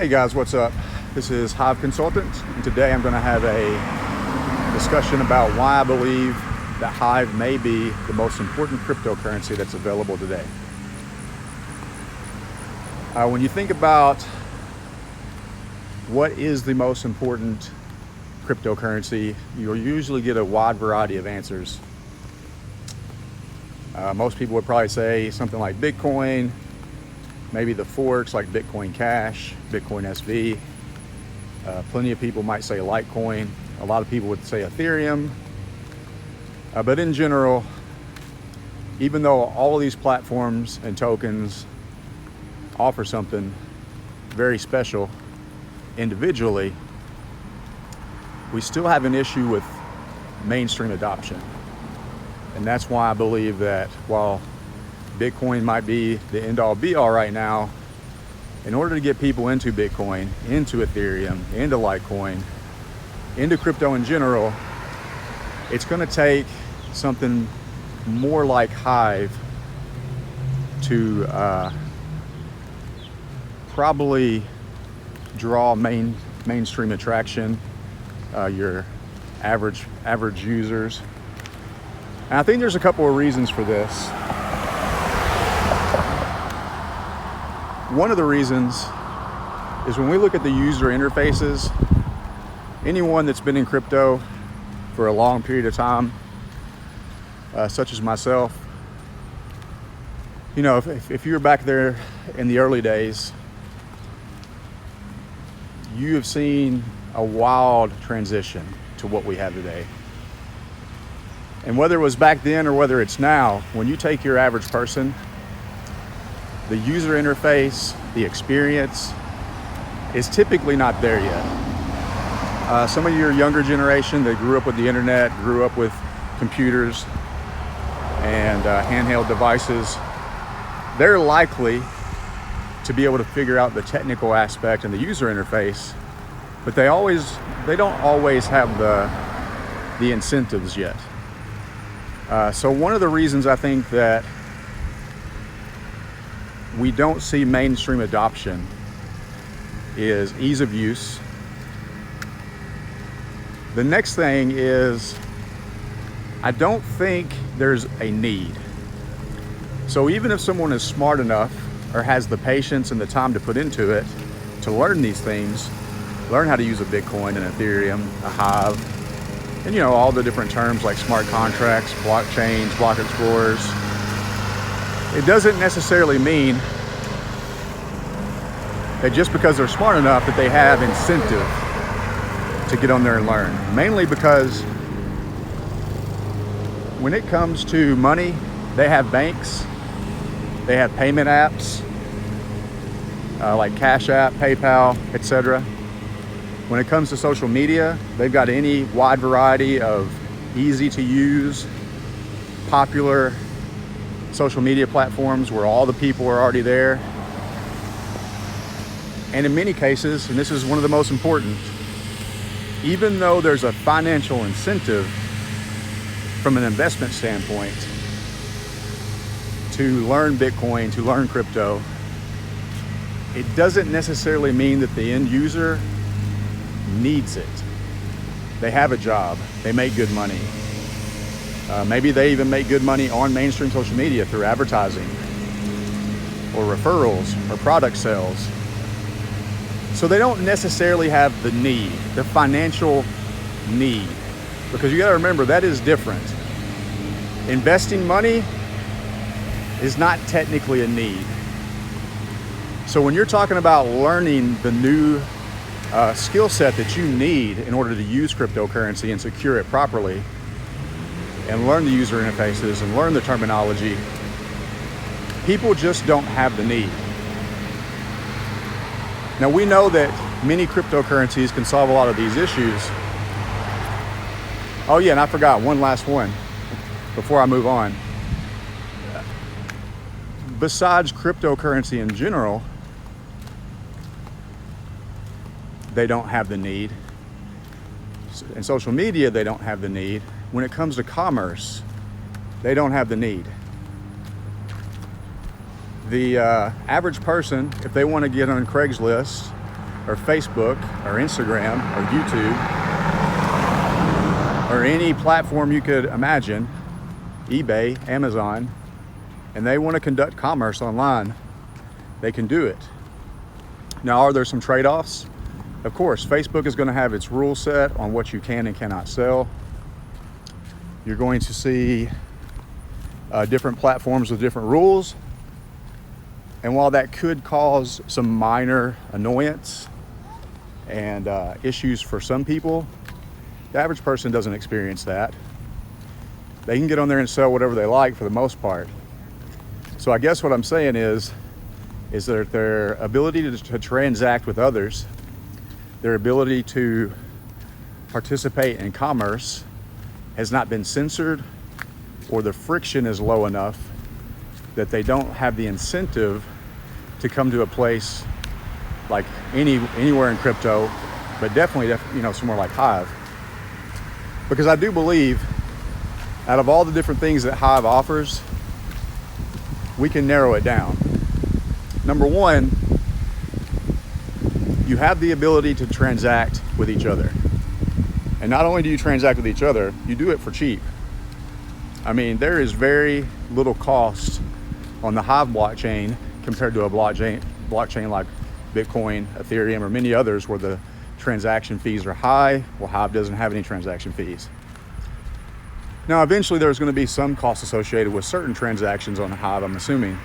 Hey guys, what's up? This is Hive Consultant, and today I'm going to have a discussion about why I believe that Hive may be the most important cryptocurrency that's available today. When you think about what is the most important cryptocurrency, you'll usually get a wide variety of answers. Most people would probably say something like Bitcoin, maybe the forks like Bitcoin Cash, Bitcoin SV. Plenty of people might say Litecoin. A lot of people would say Ethereum. But in general, even though all of these platforms and tokens offer something very special individually, we still have an issue with mainstream adoption. And that's why I believe that while Bitcoin might be the end-all be-all right now, in order to get people into Bitcoin, into Ethereum, into Litecoin, into crypto in general, it's going to take something more like Hive to probably draw mainstream attraction, your average users. And I think there's a couple of reasons for this. One of the reasons is when we look at the user interfaces, anyone that's been in crypto for a long period of time, such as myself, you know, if you were back there in the early days, you have seen a wild transition to what we have today. And whether it was back then or whether it's now, when you take your average person, the user interface, the experience is typically not there yet. Some of your younger generation that grew up with the internet, grew up with computers and handheld devices, they're likely to be able to figure out the technical aspect and the user interface, but they don't always have the incentives yet. So one of the reasons I think that we don't see mainstream adoption is ease of use. The next thing is, I don't think there's a need. So even if someone is smart enough or has the patience and the time to put into it to learn these things, learn how to use a Bitcoin, an Ethereum, a Hive, and you know, all the different terms like smart contracts, blockchains, block explorers, it doesn't necessarily mean that just because they're smart enough that they have incentive to get on there and learn. Mainly because when it comes to money, they have banks, they have payment apps like Cash App, PayPal, etc. When it comes to social media, they've got any wide variety of easy to use, popular social media platforms where all the people are already there. And in many cases, and this is one of the most important, even though there's a financial incentive from an investment standpoint to learn Bitcoin, to learn crypto, it doesn't necessarily mean that the end user needs it. They have a job, they make good money. Maybe they even make good money on mainstream social media through advertising or referrals or product sales. So they don't necessarily have the need, the financial need, because you got to remember that is different. Investing money is not technically a need. So when you're talking about learning the new skill set that you need in order to use cryptocurrency and secure it properly, and learn the user interfaces and learn the terminology, people just don't have the need. Now we know that many cryptocurrencies can solve a lot of these issues. Oh yeah, and I forgot one last one before I move on. Besides cryptocurrency in general, they don't have the need. In social media, they don't have the need. When it comes to commerce, they don't have the need. The average person, if they want to get on Craigslist or Facebook or Instagram or YouTube or any platform you could imagine, eBay, Amazon, and they want to conduct commerce online, they can do it. Now, are there some trade-offs? Of course, Facebook is going to have its rule set on what you can and cannot sell. You're going to see different platforms with different rules. And while that could cause some minor annoyance and issues for some people, the average person doesn't experience that. They can get on there and sell whatever they like for the most part. So I guess what I'm saying is that their ability to transact with others, their ability to participate in commerce has not been censored, or the friction is low enough that they don't have the incentive to come to a place like anywhere in crypto, but definitely somewhere like Hive. Because I do believe out of all the different things that Hive offers, we can narrow it down. Number one, you have the ability to transact with each other. And not only do you transact with each other, you do it for cheap. I mean, there is very little cost on the Hive blockchain compared to a blockchain like Bitcoin, Ethereum, or many others where the transaction fees are high. Well, Hive doesn't have any transaction fees. Now, eventually there's going to be some costs associated with certain transactions on Hive, I'm assuming.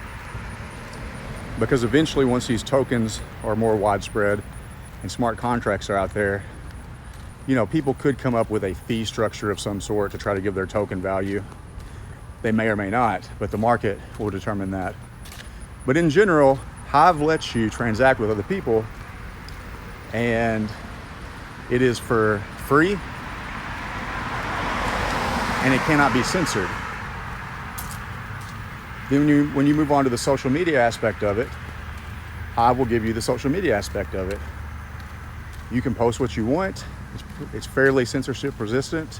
Because eventually, once these tokens are more widespread and smart contracts are out there, people could come up with a fee structure of some sort to try to give their token value. They may or may not, but the market will determine that. But in general, Hive lets you transact with other people, and it is for free, and it cannot be censored. Then when you move on to the social media aspect of it, Hive will give you the social media aspect of it. You can post what you want. It's fairly censorship resistant.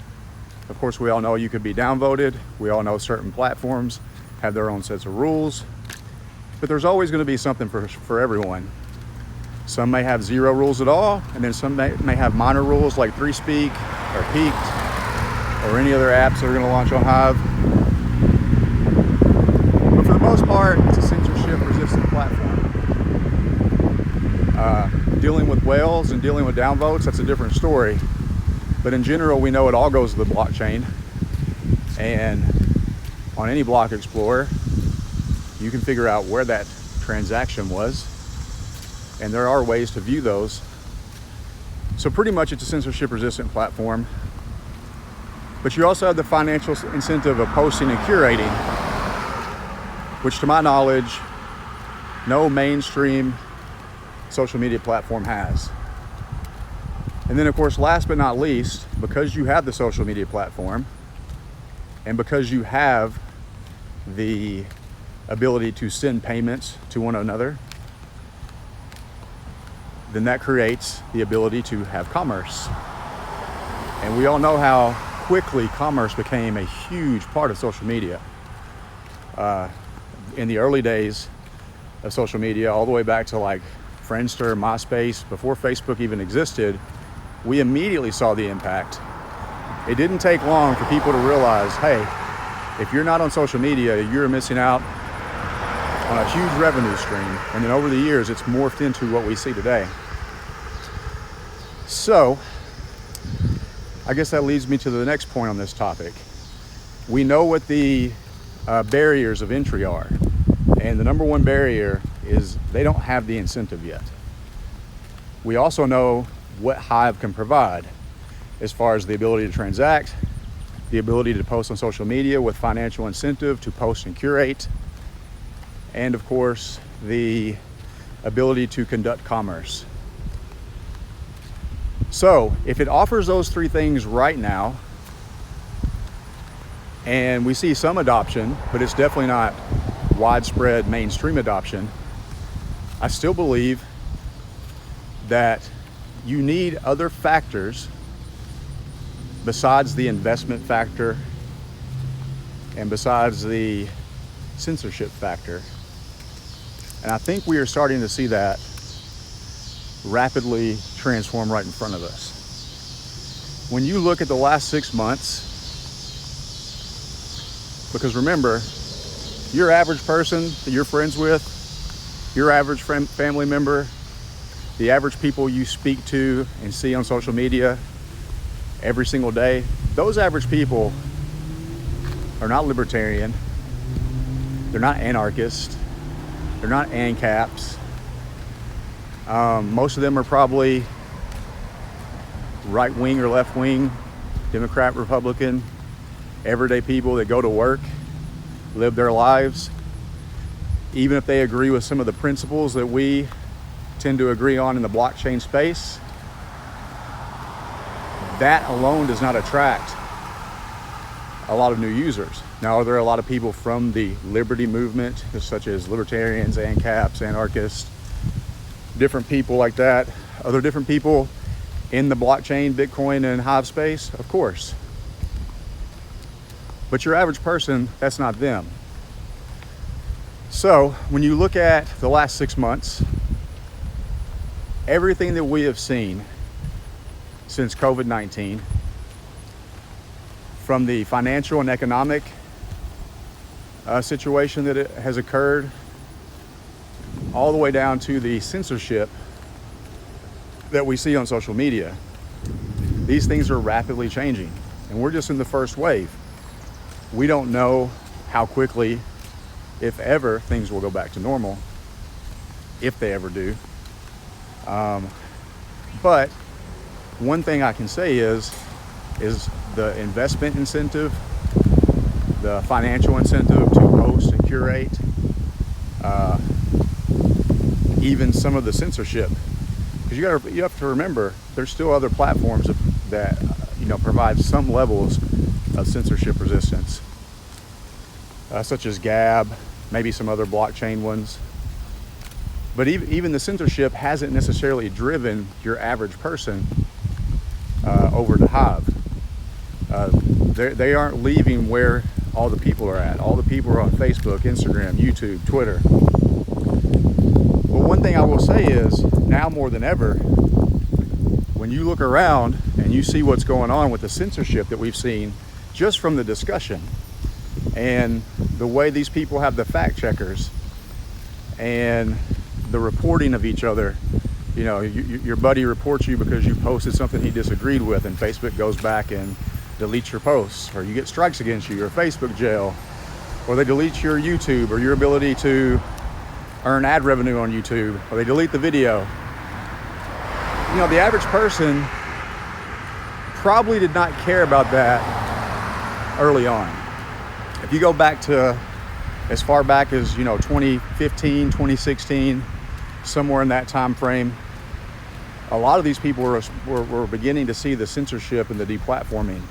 Of course, we all know you could be downvoted. We all know certain platforms have their own sets of rules, but there's always going to be something for everyone. Some may have zero rules at all, and then some may have minor rules like 3Speak or Peaked or any other apps that are going to launch on Hive. But for the most part, it's a censorship resistant platform. Dealing with whales and dealing with downvotes, that's a different story. But in general, we know it all goes to the blockchain. And on any block explorer, you can figure out where that transaction was. And there are ways to view those. So pretty much it's a censorship resistant platform. But you also have the financial incentive of posting and curating, which to my knowledge, no mainstream social media platform has. And then of course, last but not least, because you have the social media platform and because you have the ability to send payments to one another, then that creates the ability to have commerce. And we all know how quickly commerce became a huge part of social media. In the early days of social media, all the way back to like Friendster, MySpace, before Facebook even existed, we immediately saw the impact. It didn't take long for people to realize, hey, if you're not on social media, you're missing out on a huge revenue stream. And then over the years, it's morphed into what we see today. So, I guess that leads me to the next point on this topic. We know what the barriers of entry are. And the number one barrier is they don't have the incentive yet. We also know what Hive can provide as far as the ability to transact, the ability to post on social media with financial incentive to post and curate, and of course, the ability to conduct commerce. So if it offers those three things right now, and we see some adoption, but it's definitely not widespread mainstream adoption, I still believe that you need other factors besides the investment factor and besides the censorship factor. And I think we are starting to see that rapidly transform right in front of us. When you look at the last 6 months, because remember, your average person that you're friends with, your average family member, the average people you speak to and see on social media every single day, those average people are not libertarian, they're not anarchist, they're not ANCAPs. Most of them are probably right-wing or left-wing, Democrat, Republican, everyday people that go to work, live their lives. Even if they agree with some of the principles that we tend to agree on in the blockchain space, that alone does not attract a lot of new users. Now, are there a lot of people from the liberty movement, such as libertarians, ANCAPs, anarchists, different people like that? Are there different people in the blockchain, Bitcoin, and Hive space? Of course. But your average person, that's not them. So when you look at the last 6 months, everything that we have seen since COVID-19, from the financial and economic situation that it has occurred, all the way down to the censorship that we see on social media, these things are rapidly changing, and we're just in the first wave. We don't know how quickly, if ever, things will go back to normal, if they ever do. But one thing I can say is the investment incentive, the financial incentive to host and curate, even some of the censorship. Because you have to remember, there's still other platforms that provide some levels of censorship resistance, such as Gab, maybe some other blockchain ones. But even the censorship hasn't necessarily driven your average person over to Hive. They aren't leaving where all the people are at. All the people are on Facebook, Instagram, YouTube, Twitter. But one thing I will say is, now more than ever, when you look around and you see what's going on with the censorship that we've seen just from the discussion and the way these people have the fact checkers and the reporting of each other. Your buddy reports you because you posted something he disagreed with, and Facebook goes back and deletes your posts, or you get strikes against you, or Facebook jail, or they delete your YouTube or your ability to earn ad revenue on YouTube, or they delete the video. The average person probably did not care about that early on. If you go back to as far back as 2015, 2016, somewhere in that time frame, a lot of these people were beginning to see the censorship and the deplatforming.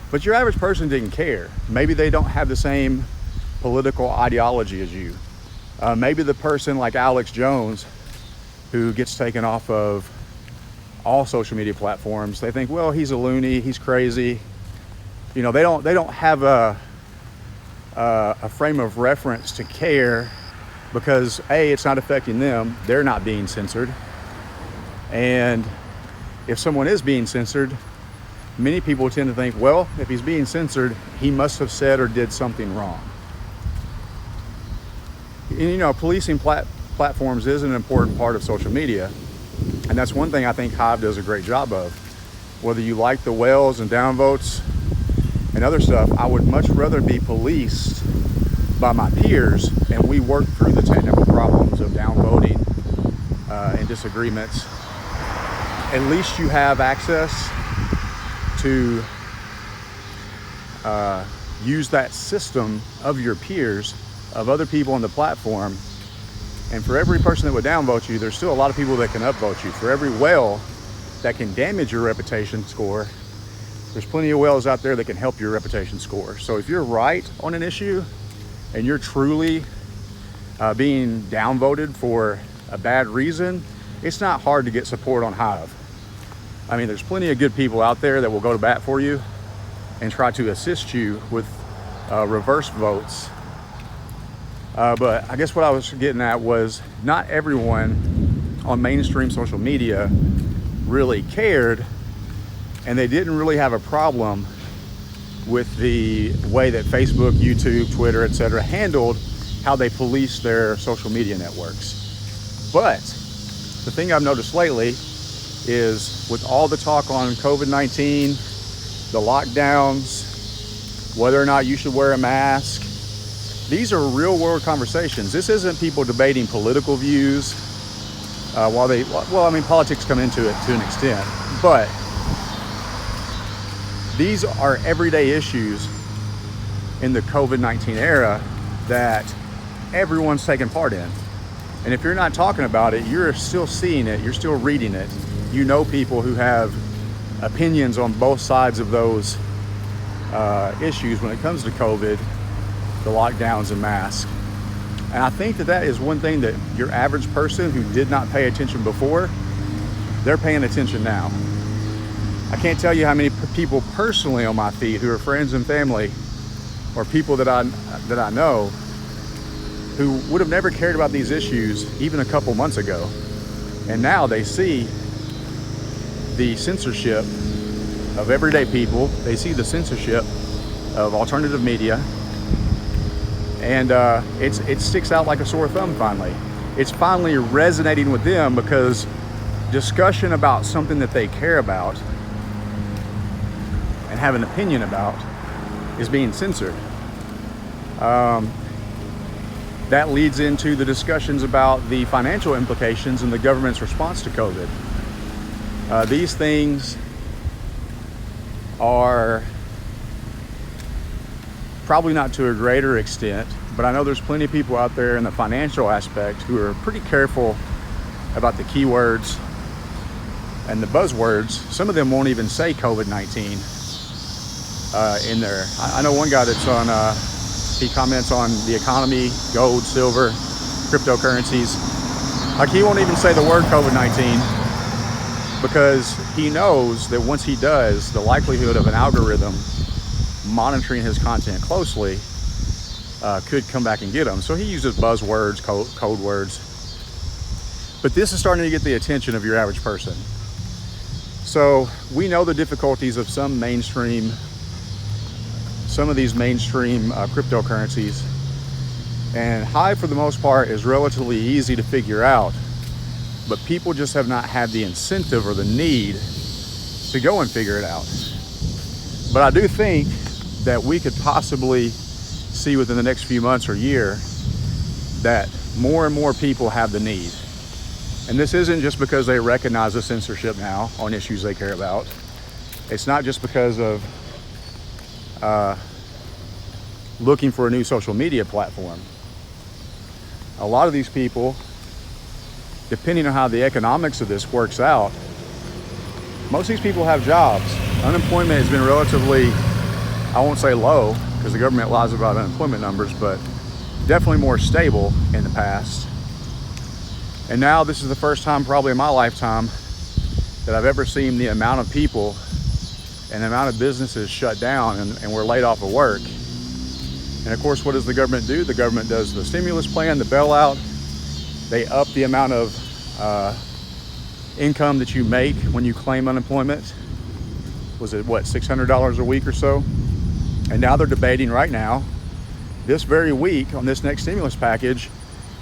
But your average person didn't care. Maybe they don't have the same political ideology as you. Maybe the person like Alex Jones, who gets taken off of all social media platforms, they think, well, he's a loony, he's crazy. They don't have a frame of reference to care, because A, it's not affecting them, they're not being censored. And if someone is being censored, many people tend to think, well, if he's being censored, he must have said or did something wrong. And policing platforms is an important part of social media, and that's one thing I think Hive does a great job of. Whether you like the whales and downvotes and other stuff, I would much rather be policed by my peers and we work through the technical problems of downvoting and disagreements. At least you have access to use that system of your peers, of other people on the platform. And for every person that would downvote you, there's still a lot of people that can upvote you. For every whale that can damage your reputation score, there's plenty of whales out there that can help your reputation score. So if you're right on an issue and you're truly being downvoted for a bad reason, it's not hard to get support on Hive. I mean, there's plenty of good people out there that will go to bat for you and try to assist you with reverse votes. But I guess what I was getting at was, not everyone on mainstream social media really cared, and they didn't really have a problem with the way that Facebook, YouTube, Twitter, etc. handled how they police their social media networks. But the thing I've noticed lately is, with all the talk on COVID-19, the lockdowns, whether or not you should wear a mask, these are real world conversations. This isn't people debating political views, politics come into it to an extent, but these are everyday issues in the COVID-19 era that everyone's taking part in. And if you're not talking about it, you're still seeing it, you're still reading it. You know people who have opinions on both sides of those issues when it comes to COVID, the lockdowns and masks. And I think that is one thing that your average person who did not pay attention before, they're paying attention now. I can't tell you how many people personally on my feed who are friends and family, or people that I know, who would have never cared about these issues even a couple months ago. And now they see the censorship of everyday people. They see the censorship of alternative media. And it sticks out like a sore thumb finally. It's finally resonating with them because discussion about something that they care about and have an opinion about is being censored. That leads into the discussions about the financial implications and the government's response to COVID. These things are probably not to a greater extent, but I know there's plenty of people out there in the financial aspect who are pretty careful about the keywords and the buzzwords. Some of them won't even say COVID-19 in there. I know one guy that's on, he comments on the economy, gold, silver, cryptocurrencies. Like, he won't even say the word COVID-19 because he knows that once he does, the likelihood of an algorithm monitoring his content closely could come back and get him. So he uses buzzwords, code words. But this is starting to get the attention of your average person. So we know the difficulties of some of these mainstream cryptocurrencies. And Hive, for the most part, is relatively easy to figure out. But people just have not had the incentive or the need to go and figure it out. But I do think that we could possibly see within the next few months or year that more and more people have the need. And this isn't just because they recognize the censorship now on issues they care about. It's not just because of looking for a new social media platform. A lot of these people, depending on how the economics of this works out, most of these people have jobs. Unemployment has been relatively, I won't say low, because the government lies about unemployment numbers, but definitely more stable in the past. And now this is the first time probably in my lifetime that I've ever seen the amount of people and the amount of businesses shut down and we're laid off of work. And of course, what does the government do? The government does the stimulus plan, the bailout. They up the amount of income that you make when you claim unemployment. Was it what, $600 a week or so? And now they're debating right now, this very week, on this next stimulus package,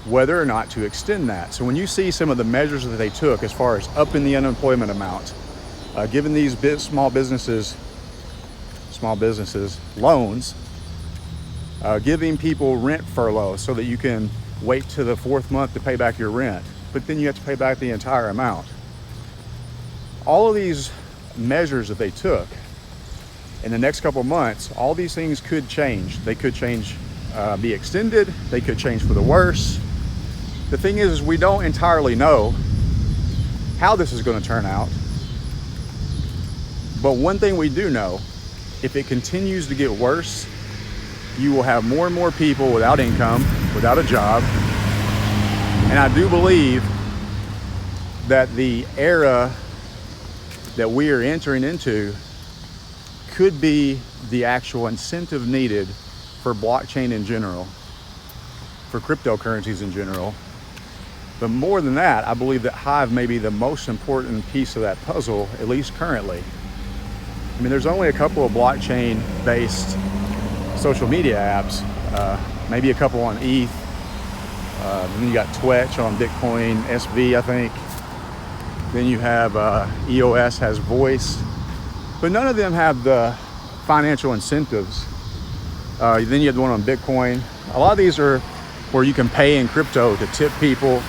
whether or not to extend that. So when you see some of the measures that they took as far as upping the unemployment amount, giving these small businesses loans, giving people rent furlough so that you can wait to the 4th month to pay back your rent, but then you have to pay back the entire amount. All of these measures that they took in the next couple months, all these things could change. They could change, be extended. They could change for the worse. The thing is we don't entirely know how this is going to turn out. But one thing we do know, if it continues to get worse, you will have more and more people without income, without a job. And I do believe that the era that we are entering into could be the actual incentive needed for blockchain in general, for cryptocurrencies in general, But more than that, I believe that Hive may be the most important piece of that puzzle, at least currently. I mean, there's only a couple of blockchain-based social media apps, maybe a couple on ETH. Then you got Twitch on Bitcoin SV, I think. Then you have EOS has voice, but none of them have the financial incentives. Then you have the one on Bitcoin. A lot of these are where you can pay in crypto to tip people,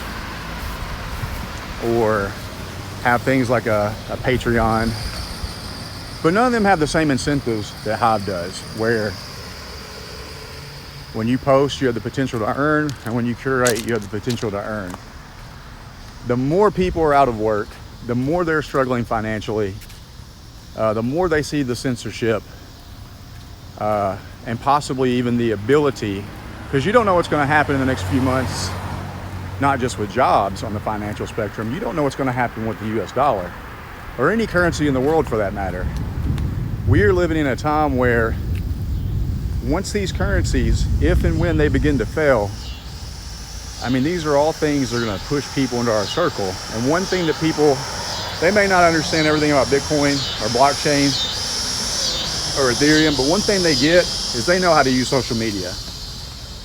or have things like a Patreon. But none of them have the same incentives that Hive does, where when you post, you have the potential to earn, and when you curate, you have the potential to earn. The more people are out of work, the more they're struggling financially, the more they see the censorship, and possibly even the ability, because you don't know what's going to happen in the next few months, not just with jobs on the financial spectrum. You don't know what's going to happen with the US dollar, or any currency in the world for that matter. We are living in a time where once these currencies, if and when they begin to fail, I mean, these are all things that are going to push people into our circle. And one thing that people, they may not understand everything about Bitcoin or blockchain or Ethereum, but one thing they get is they know how to use social media.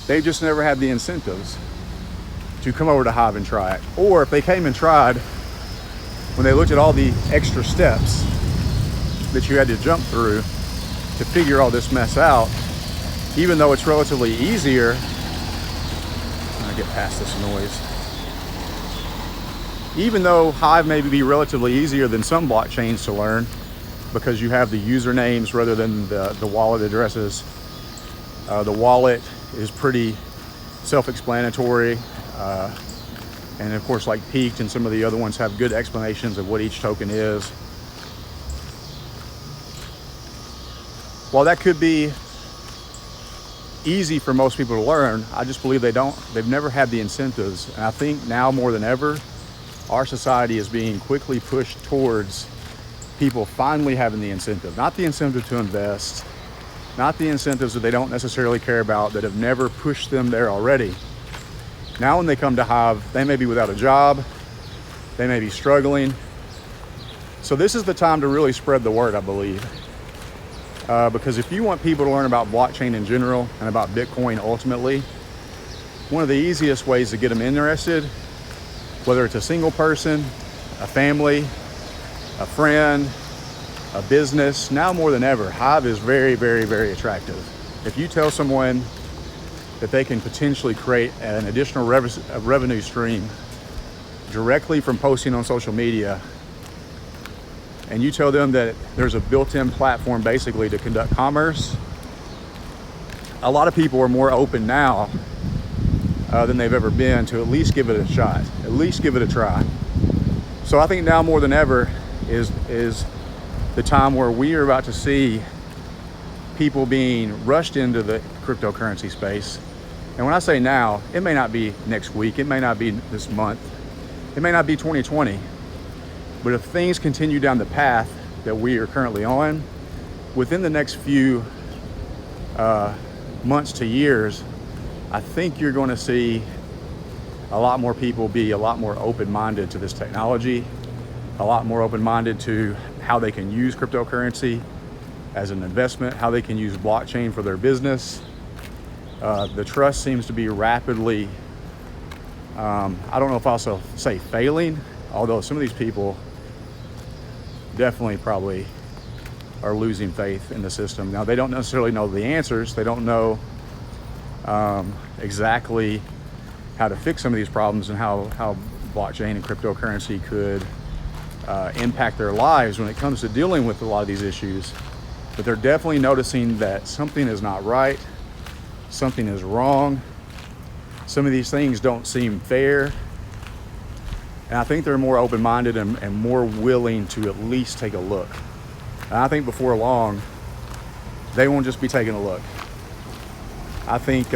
They've just never had the incentives to come over to Hive and try it. Or if they came and tried, when they looked at all the extra steps that you had to jump through to figure all this mess out, even though it's relatively easier, I get past this noise. Even though Hive may be relatively easier than some blockchains to learn, because you have the usernames rather than the wallet addresses. The wallet is pretty self-explanatory. And of course, like Peaked and some of the other ones have good explanations of what each token is. While that could be easy for most people to learn, I just believe they've never had the incentives. And I think now more than ever, our society is being quickly pushed towards people finally having the incentive, not the incentive to invest, not the incentives that they don't necessarily care about, that have never pushed them there already. Now when they come to Hive, they may be without a job, they may be struggling. So this is the time to really spread the word, I believe. Because if you want people to learn about blockchain in general and about Bitcoin ultimately, one of the easiest ways to get them interested, whether it's a single person, a family, a friend, a business, now more than ever, Hive is very, very, very attractive. If you tell someone that they can potentially create an additional revenue stream directly from posting on social media, and you tell them that there's a built-in platform basically to conduct commerce, a lot of people are more open now than they've ever been to at least give it a shot, at least give it a try. So I think now more than ever is the time where we are about to see people being rushed into the cryptocurrency space. And when I say now, it may not be next week, it may not be this month, it may not be 2020. But if things continue down the path that we are currently on, within the next few months to years, I think you're going to see a lot more people be a lot more open-minded to this technology, a lot more open-minded to how they can use cryptocurrency as an investment, how they can use blockchain for their business. The trust seems to be rapidly, I don't know if I'll say failing, although some of these people definitely probably are losing faith in the system. Now, they don't necessarily know the answers. They don't know exactly how to fix some of these problems and how blockchain and cryptocurrency could impact their lives when it comes to dealing with a lot of these issues. But they're definitely noticing that something is not right, something is wrong. Some of these things don't seem fair. And I think they're more open-minded and more willing to at least take a look. And I think before long, they won't just be taking a look. I think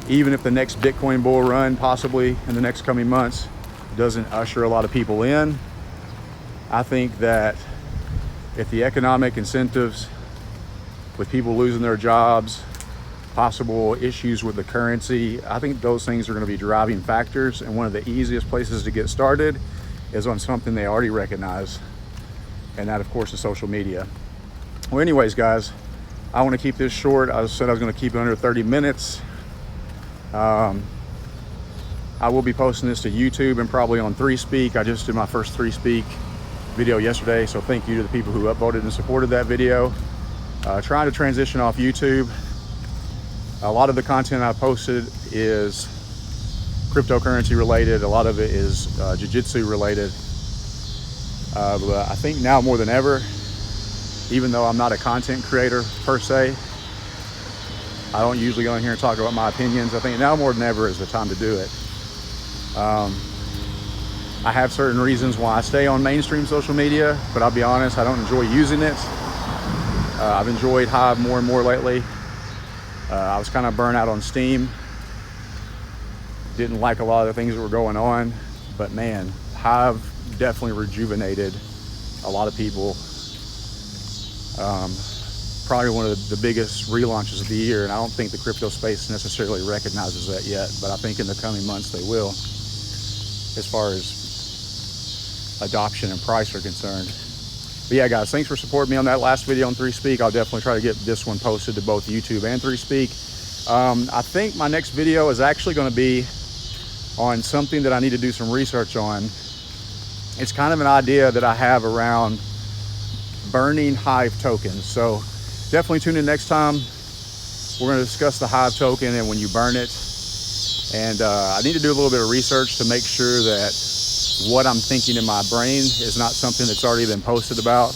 even if the next Bitcoin bull run, possibly in the next coming months, doesn't usher a lot of people in, I think that if the economic incentives with people losing their jobs, possible issues with the currency. I think those things are going to be driving factors, and one of the easiest places to get started is on something they already recognize, and that of course is social media. Well, anyways guys, I want to keep this short. I said I was going to keep it under 30 minutes. I will be posting this to YouTube and probably on 3Speak. I just did my first 3Speak video yesterday, so thank you to the people who upvoted and supported that video. Trying to transition off YouTube. A lot of the content I posted is cryptocurrency related. A lot of it is jiu-jitsu related. But I think now more than ever, even though I'm not a content creator per se, I don't usually go in here and talk about my opinions. I think now more than ever is the time to do it. I have certain reasons why I stay on mainstream social media, but I'll be honest, I don't enjoy using it. I've enjoyed Hive more and more lately. I was kind of burnt out on Steam. Didn't like a lot of the things that were going on, but man, Hive definitely rejuvenated a lot of people. Probably one of the biggest relaunches of the year, and I don't think the crypto space necessarily recognizes that yet, but I think in the coming months they will, as far as adoption and price are concerned. But yeah guys, thanks for supporting me on that last video on 3Speak. I'll definitely try to get this one posted to both YouTube and 3Speak. I think my next video is actually going to be on something that I need to do some research on. It's kind of an idea that I have around burning Hive tokens. So definitely tune in next time. We're going to discuss the Hive token and when you burn it. And I need to do a little bit of research to make sure that what I'm thinking in my brain is not something that's already been posted about.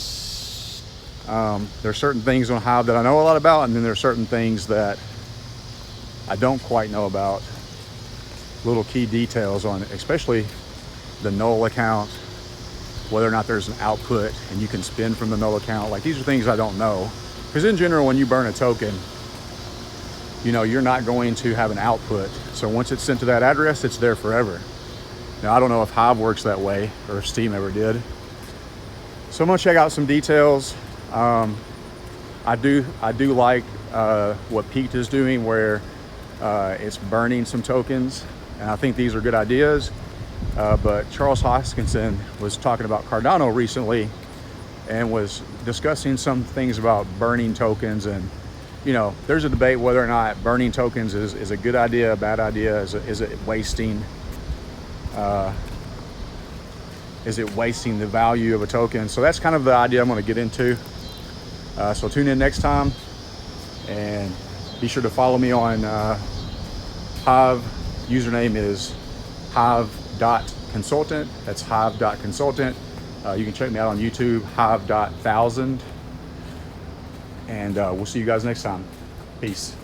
There are certain things on Hive that I know a lot about, and then there are certain things that I don't quite know about. Little key details on it, especially the null account, whether or not there's an output and you can spend from the null account. Like, these are things I don't know. Because in general, when you burn a token, you know, you're not going to have an output. So once it's sent to that address, it's there forever. Now, I don't know if Hive works that way or if Steam ever did. So I'm gonna check out some details. I do like what Peaked is doing, where it's burning some tokens. And I think these are good ideas. But Charles Hoskinson was talking about Cardano recently and was discussing some things about burning tokens. And, you know, there's a debate whether or not burning tokens is a good idea, a bad idea. Is it wasting the value of a token? So that's kind of the idea I'm going to get into. So tune in next time, and be sure to follow me on Hive. Username is hive.consultant. That's hive.consultant. You can check me out on YouTube, hive.1000. And we'll see you guys next time. Peace.